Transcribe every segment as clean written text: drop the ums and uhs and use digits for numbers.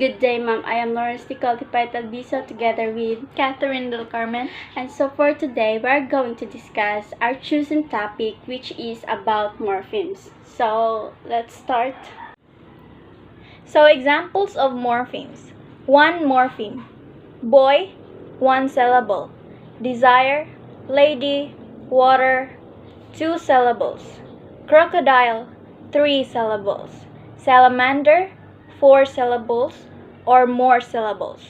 Good day, ma'am. I am Lawrence Ticoltipay Talbiso together with Catherine Del Carmen. And so for today, we're going to discuss our chosen topic, which is about morphemes. So let's start. So examples of morphemes. 1 morpheme. Boy, 1 syllable. Desire, lady, water, 2 syllables. Crocodile, 3 syllables. Salamander, 4 syllables or more syllables.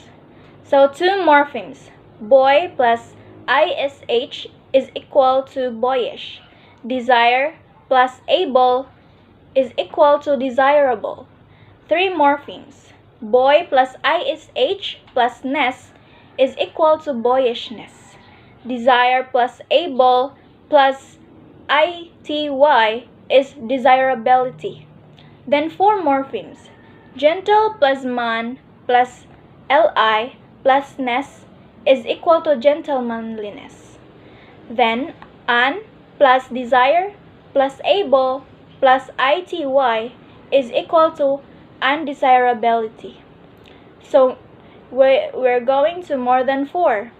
So 2 morphemes. Boy plus ish is equal to boyish. Desire plus able is equal to desirable. 3 morphemes. Boy plus ish plus ness is equal to boyishness. Desire plus able plus ity is desirability. Then 4 morphemes. Gentle plus man plus li plus ness is equal to gentlemanliness. Then an plus desire plus able plus ity is equal to undesirability. So we're going to more than 4.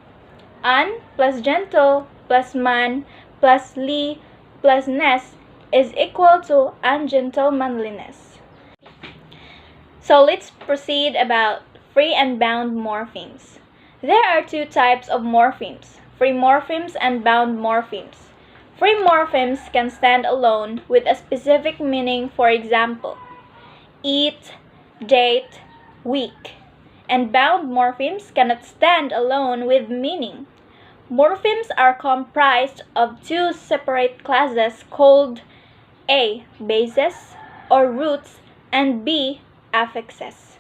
An plus gentle plus man plus li plus ness is equal to ungentlemanliness. So let's proceed about free and bound morphemes. There are 2 types of morphemes, free morphemes and bound morphemes. Free morphemes can stand alone with a specific meaning, for example, eat, date, week. And bound morphemes cannot stand alone with meaning. Morphemes are comprised of 2 separate classes called A. Bases or roots and B. Affixes.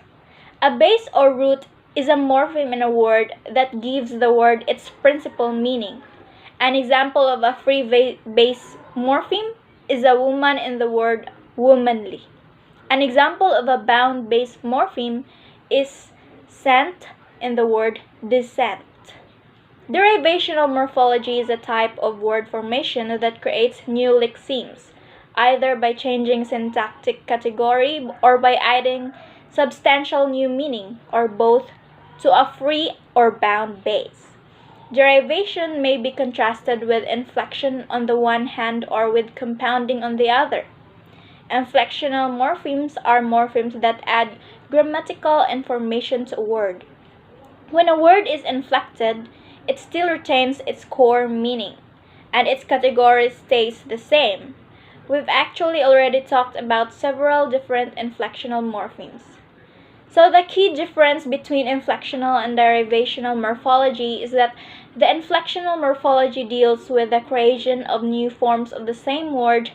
A base or root is a morpheme in a word that gives the word its principal meaning. An example of a free base morpheme is a woman in the word womanly. An example of a bound base morpheme is scent in the word descent. Derivational morphology is a type of word formation that creates new lexemes, either by changing syntactic category or by adding substantial new meaning, or both, to a free or bound base. Derivation may be contrasted with inflection on the one hand or with compounding on the other. Inflectional morphemes are morphemes that add grammatical information to a word. When a word is inflected, it still retains its core meaning, and its category stays the same. We've actually already talked about several different inflectional morphemes. So the key difference between inflectional and derivational morphology is that the inflectional morphology deals with the creation of new forms of the same word,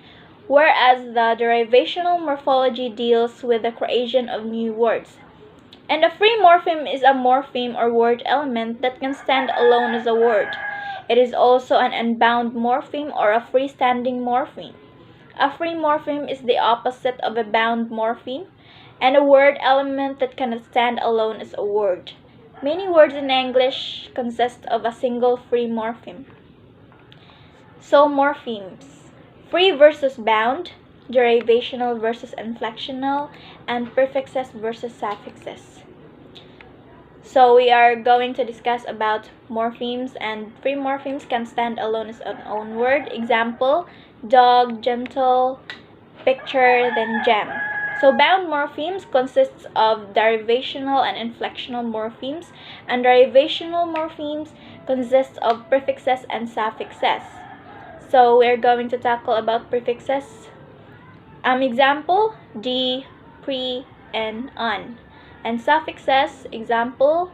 whereas the derivational morphology deals with the creation of new words. And a free morpheme is a morpheme or word element that can stand alone as a word. It is also an unbound morpheme or a freestanding morpheme. A free morpheme is the opposite of a bound morpheme, and a word element that cannot stand alone as a word. Many words in English consist of a single free morpheme. So morphemes: free versus bound, derivational versus inflectional, and prefixes versus suffixes. So we are going to discuss about morphemes, and free morphemes can stand alone as an own word. Example: dog, gentle, picture, then gem. So bound morphemes consists of derivational and inflectional morphemes, and derivational morphemes consist of prefixes and suffixes. So we're going to tackle about prefixes. Example: d, pre, and un. And suffixes, example,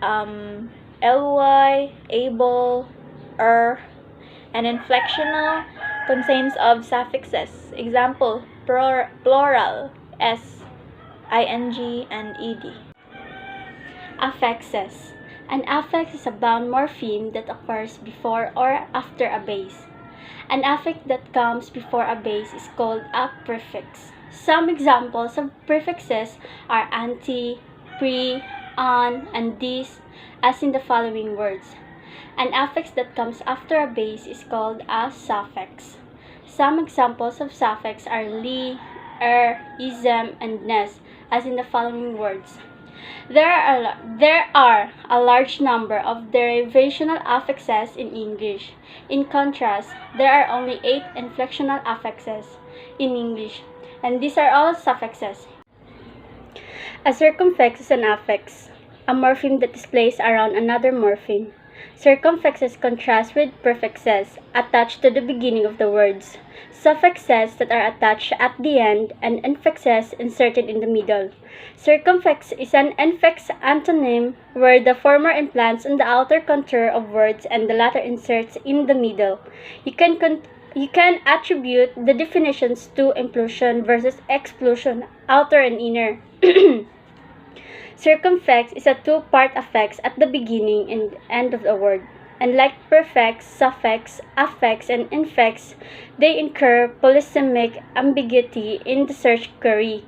ly, able, and inflectional contains of suffixes, example, plural, s, ing, and ed. Affixes. An affix is a bound morpheme that occurs before or after a base. An affix that comes before a base is called a prefix. Some examples of prefixes are anti, pre, on, and this, as in the following words. An affix that comes after a base is called a suffix. Some examples of suffix are li, ism, and nes, as in the following words. There are a large number of derivational affixes in English. In contrast, there are only 8 inflectional affixes in English, and these are all suffixes. A circumfix is an affix, a morpheme that is placed around another morpheme. Circumfixes contrast with prefixes attached to the beginning of the words, suffixes that are attached at the end, and infixes inserted in the middle. Circumfix is an infix antonym where the former implants on the outer contour of words and the latter inserts in the middle. You can attribute the definitions to implosion versus explosion, outer and inner. Circumfix is a two-part affix at the beginning and end of a word. And like prefix, suffix, affix, and infix, they incur polysemic ambiguity in the search query.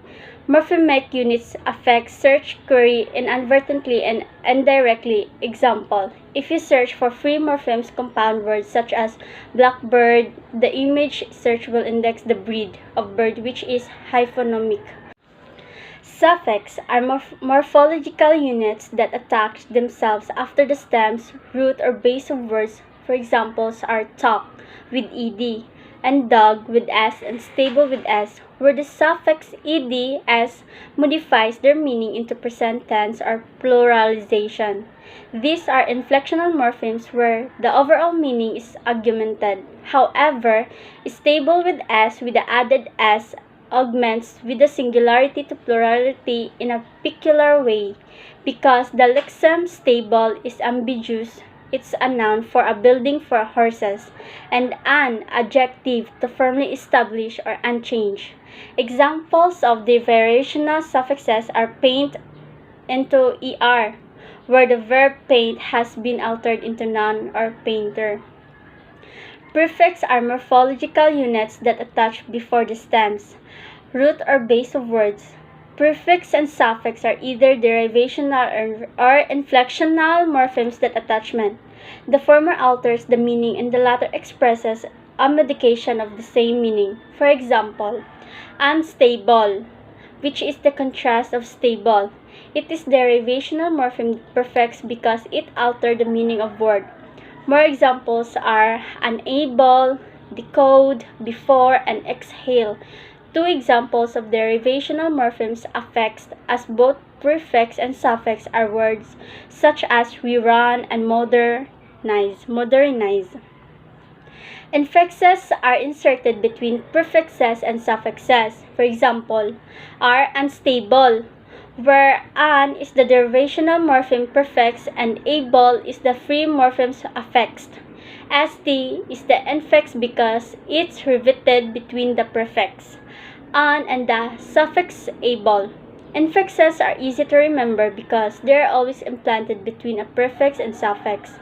Morphemic units affect search query inadvertently and indirectly. Example, if you search for free morphemes compound words such as blackbird, the image search will index the breed of bird, which is hyphonemic. Suffixes are morphological units that attach themselves after the stems, root, or base of words. For examples are talk with ed, and dog with s, and stable with s, where the suffix ed s modifies their meaning into present tense or pluralization. These are inflectional morphemes where the overall meaning is augmented. However, stable with s with the added s augments with the singularity to plurality in a peculiar way. Because the lexeme stable is ambiguous, it's a noun for a building for horses, and an adjective to firmly establish or unchanged. Examples of the variational suffixes are paint into er, where the verb paint has been altered into noun or painter. Prefixes are morphological units that attach before the stems, root, or base of words. Prefix and suffix are either derivational or inflectional morphemes that attachment. The former alters the meaning and the latter expresses a modification of the same meaning. For example, unstable, which is the contrast of stable. It is derivational morpheme prefix because it altered the meaning of word. More examples are unable, decode, before, and exhale. Two examples of derivational morphemes affixed as both prefix and suffix are words such as rerun and modernize. Infixes are inserted between prefixes and suffixes. For example, are unstable, where an is the derivational morpheme prefix and able is the free morpheme affixed. St is the infix because it's riveted between the prefix an and the suffix able. Infixes are easy to remember because they are always implanted between a prefix and suffix.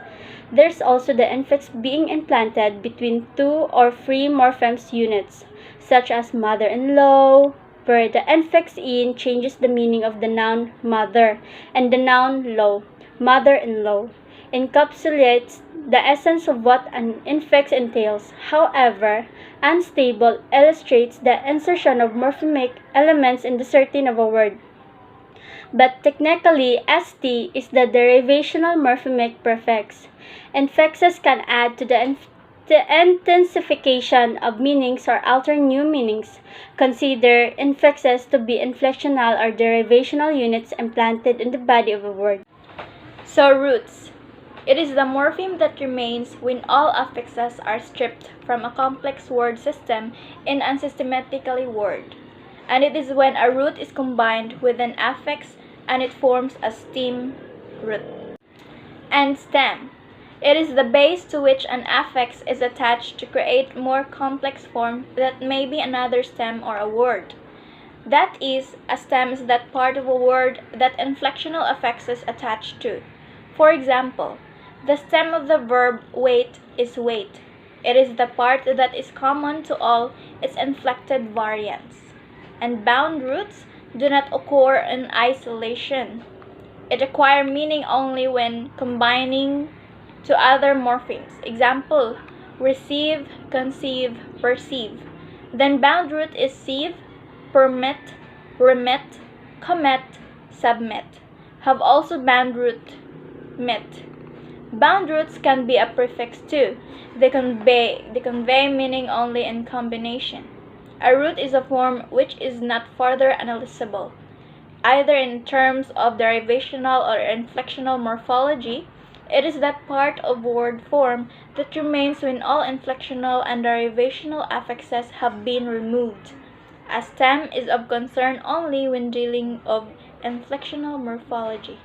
There's also the infix being implanted between two or three morphemes units, such as mother-in-law, where the infix in changes the meaning of the noun mother, and the noun law, mother-in-law, encapsulates the essence of what an infix entails. However, unstable illustrates the insertion of morphemic elements in the certain of a word. But technically, st is the derivational morphemic prefix. Infixes can add to the intensification of meanings or alter new meanings. Consider infixes to be inflectional or derivational units implanted in the body of a word. So roots. It is the morpheme that remains when all affixes are stripped from a complex word system in unsystematically word. And it is when a root is combined with an affix and it forms a stem root. And stem. It is the base to which an affix is attached to create more complex form that may be another stem or a word. That is, a stem is that part of a word that inflectional affixes attach to. For example, the stem of the verb wait is wait. It is the part that is common to all its inflected variants. And bound roots do not occur in isolation. It acquires meaning only when combining to other morphemes. Example, receive, conceive, perceive. Then bound root is sieve, permit, remit, commit, submit, have also bound root mit. Bound roots can be a prefix too. They convey meaning only in combination. A root is a form which is not further analyzable, either in terms of derivational or inflectional morphology. It is that part of word form that remains when all inflectional and derivational affixes have been removed. A stem is of concern only when dealing of inflectional morphology.